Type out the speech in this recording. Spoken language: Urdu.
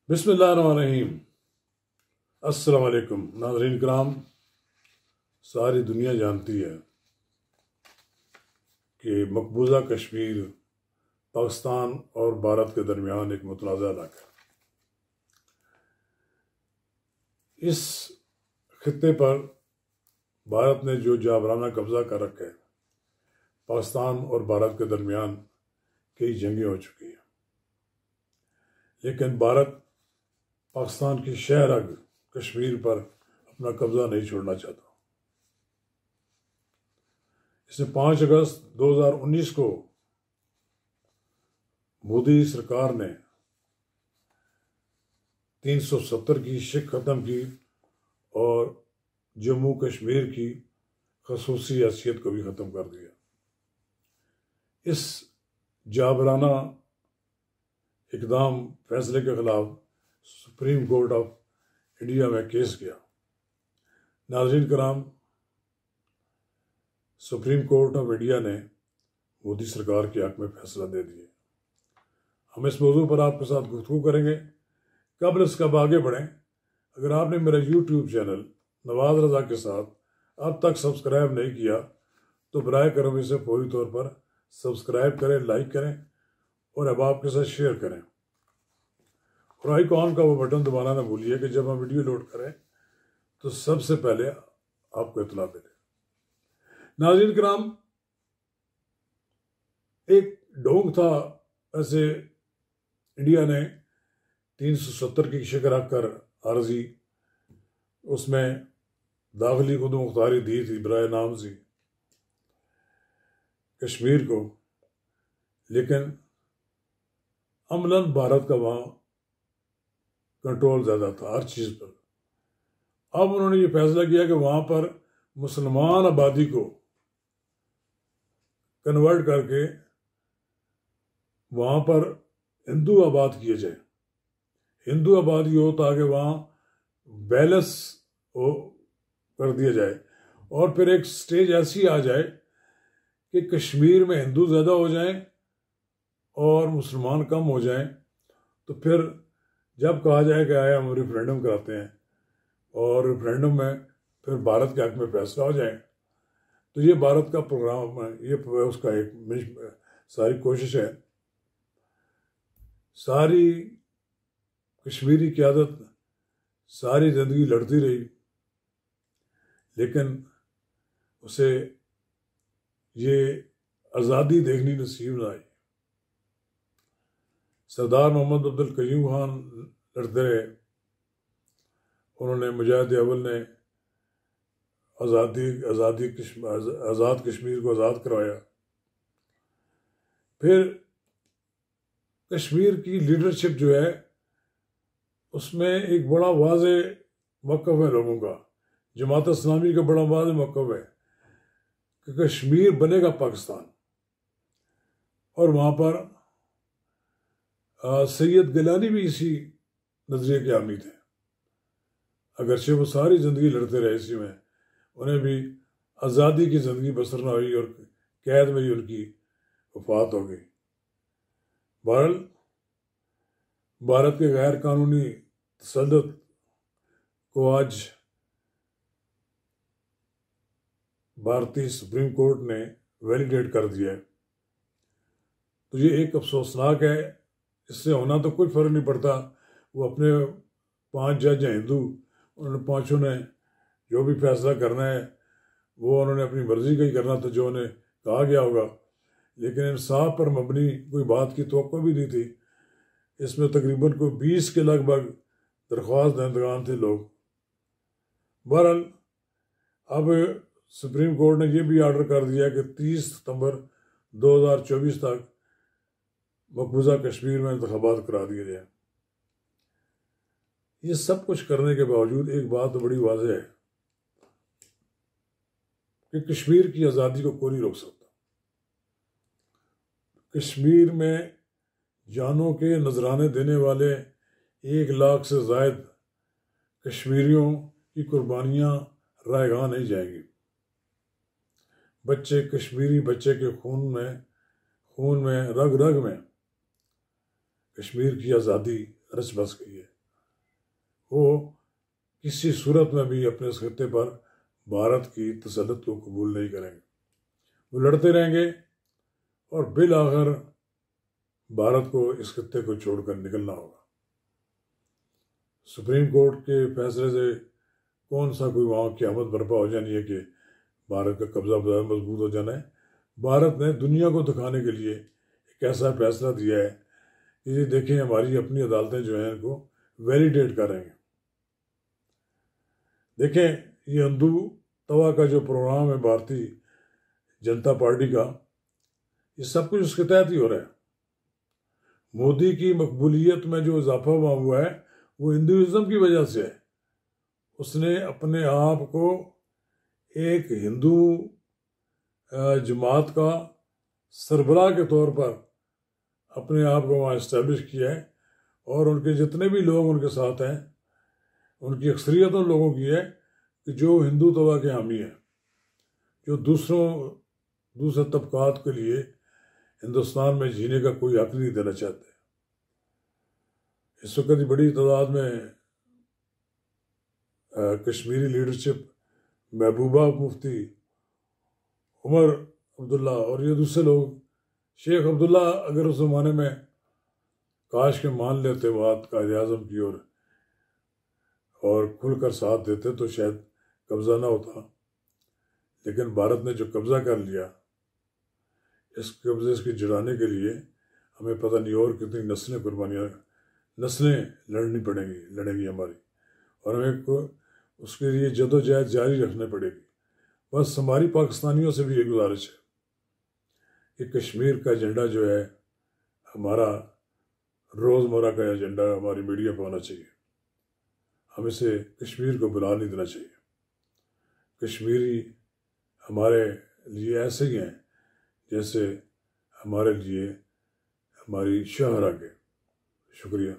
بسم اللہ الرحمن الرحیم۔ السلام علیکم ناظرین کرام۔ ساری دنیا جانتی ہے کہ مقبوضہ کشمیر پاکستان اور بھارت کے درمیان ایک متنازع علاقہ ہے۔ اس خطے پر بھارت نے جو جابرانہ قبضہ کر رکھا ہے، پاکستان اور بھارت کے درمیان کئی جنگیں ہو چکی ہیں، لیکن بھارت پاکستان کی شہرگ کشمیر پر اپنا قبضہ نہیں چھوڑنا چاہتا۔ اس نے 5 اگست 2019 کو مودی سرکار نے 370 کی شک ختم کی اور جموں کشمیر کی خصوصی حیثیت کو بھی ختم کر دیا۔ اس جابرانہ اقدام فیصلے کے خلاف سپریم کورٹ آف انڈیا میں کیس کیا۔ ناظرین کرام، سپریم کورٹ آف انڈیا نے مودی سرکار کے حق میں فیصلہ دے دیا۔ ہم اس موضوع پر آپ کے ساتھ گفتگو کریں گے۔ قبل اس کا آگے بڑھیں، اگر آپ نے میرا یوٹیوب چینل نواز رضا کے ساتھ اب تک سبسکرائب نہیں کیا تو برائے کرم اسے فوری طور پر سبسکرائب کریں، لائک کریں اور احباب کے ساتھ شیئر کریں، اور آئیکن کا وہ بٹن دبانا نہ بھولیے کہ جب ہم ویڈیو لوڈ کریں تو سب سے پہلے آپ کو اطلاع ملے۔ ناظرین کرام، ایک ڈھونگ تھا، ایسے انڈیا نے 370 کی شکر رکھ کر عارضی اس میں داخلی خود مختاری دی تھی برائے نامزی کشمیر کو، لیکن عملاً بھارت کا وہاں کنٹرول زیادہ تھا ہر چیز پر۔ اب انہوں نے یہ فیصلہ کیا کہ وہاں پر مسلمان آبادی کو کنورٹ کر کے وہاں پر ہندو آباد کیے جائے، ہندو آبادی ہو تاکہ وہاں بیلنس ہو کر دیا جائے، اور پھر ایک سٹیج ایسی آ جائے کہ کشمیر میں ہندو زیادہ ہو جائیں اور مسلمان کم ہو جائیں، تو پھر جب کہا جائے کہ آئے ہم ریفرینڈم کراتے ہیں اور ریفرینڈم میں پھر بھارت کے حق میں فیصلہ ہو جائے، تو یہ بھارت کا پروگرام ہے، یہ اس کا ایک ساری کوشش ہے۔ ساری کشمیری قیادت ساری زندگی لڑتی رہی، لیکن اسے یہ آزادی دیکھنی نصیب نہ آئی۔ سردار محمد عبد القیوم خان لڑتے رہے، انہوں نے مجاہد اول نے آزاد کشمیر کو آزاد کروایا۔ پھر کشمیر کی لیڈرشپ جو ہے اس میں ایک بڑا واضح موقف ہے لوگوں کا، جماعت اسلامی کا بڑا واضح موقف ہے کہ کشمیر بنے گا پاکستان، اور وہاں پر سید گیلانی بھی اسی نظریے کے حامی تھے، اگرچہ وہ ساری زندگی لڑتے رہے اسی میں، انہیں بھی آزادی کی زندگی بسر نہ ہوئی اور قید میں ہی ان کی وفات ہو گئی۔ بہرحال بھارت کے غیر قانونی تسلط کو آج بھارتی سپریم کورٹ نے ویلیڈیٹ کر دیا ہے، تو یہ ایک افسوسناک ہے۔ اس سے ہونا تو کوئی فرق نہیں پڑتا، وہ اپنے 5 جج ہیں ہندو، انہوں نے 5 نے جو بھی فیصلہ کرنا ہے وہ انہوں نے اپنی مرضی کا ہی کرنا تھا جو انہیں کہا گیا ہوگا، لیکن انصاف پر مبنی کوئی بات کی توقع بھی نہیں تھی۔ اس میں تقریباً کوئی 20 کے لگ بھگ درخواست دہندگان تھے لوگ۔ بہرحال اب سپریم کورٹ نے یہ بھی آرڈر کر دیا کہ 30 ستمبر 2024 تک مقبوضہ کشمیر میں انتخابات کرا دیے جائیں۔ یہ سب کچھ کرنے کے باوجود ایک بات تو بڑی واضح ہے کہ کشمیر کی آزادی کو کوئی نہیں روک سکتا۔ کشمیر میں جانوں کے نذرانے دینے والے 1 لاکھ سے زائد کشمیریوں کی قربانیاں رائیگاں نہیں جائیں گی۔ بچے، کشمیری بچے کے خون میں رگ رگ میں کشمیر کی آزادی رچ بس گئی ہے۔ وہ کسی صورت میں بھی اپنے اس خطے پر بھارت کی تسلط کو قبول نہیں کریں گے. وہ لڑتے رہیں گے اور بالآخر بھارت کو اس خطے کو چھوڑ کر نکلنا ہوگا. سپریم کورٹ کے فیصلے سے کون سا کوئی وہاں قیامت برپا ہو جانی ہے کہ بھارت کا قبضہ مضبوط ہو جانا ہے. بھارت نے دنیا کو دکھانے کے لیے ایک ایسا فیصلہ دیا ہے کہ یہ دیکھیں ہماری اپنی عدالتیں جو ہیں ان کو ویلیڈیٹ کر رہی ہیں. دیکھیں یہ ہندو توا کا جو پروگرام ہے بھارتی جنتا پارٹی کا، یہ سب کچھ اس کے تحت ہی ہو رہا ہے. مودی کی مقبولیت میں جو اضافہ ہوا ہے وہ ہندوازم کی وجہ سے ہے. اس نے اپنے آپ کو ایک ہندو جماعت کا سربراہ کے طور پر اپنے آپ کو وہاں اسٹیبلش کیا ہے، اور ان کے جتنے بھی لوگ ان کے ساتھ ہیں ان کی اکثریت ان لوگوں کی ہے کہ جو ہندو توا کے حامی ہیں، جو دوسرے طبقات کے لیے ہندوستان میں جینے کا کوئی حق نہیں دینا چاہتے. اس وقت بڑی تعداد میں کشمیری لیڈرشپ، محبوبہ مفتی، عمر عبداللہ اور یہ دوسرے لوگ، شیخ عبداللہ اگر اس زمانے میں کاش کے مان لیتے بات قائد اعظم کی اور کھل کر ساتھ دیتے تو شاید قبضہ نہ ہوتا. لیکن بھارت نے جو قبضہ کر لیا، اس قبضے کی جڑانے کے لیے ہمیں پتہ نہیں اور کتنی نسلیں لڑیں گی ہماری، اور ہمیں اس کے لیے جد و جہد جاری رکھنے پڑے گی. بس ہماری پاکستانیوں سے بھی یہ گزارش ہے کہ کشمیر کا ایجنڈا جو ہے ہمارا روزمرہ کا ایجنڈا ہماری میڈیا پہ ہونا چاہیے. ہم اسے کشمیر کو بلا نہیں دینا چاہیے. کشمیری ہمارے لیے ایسے ہی ہیں جیسے ہمارے لیے ہماری شاہراہ کے. شکریہ.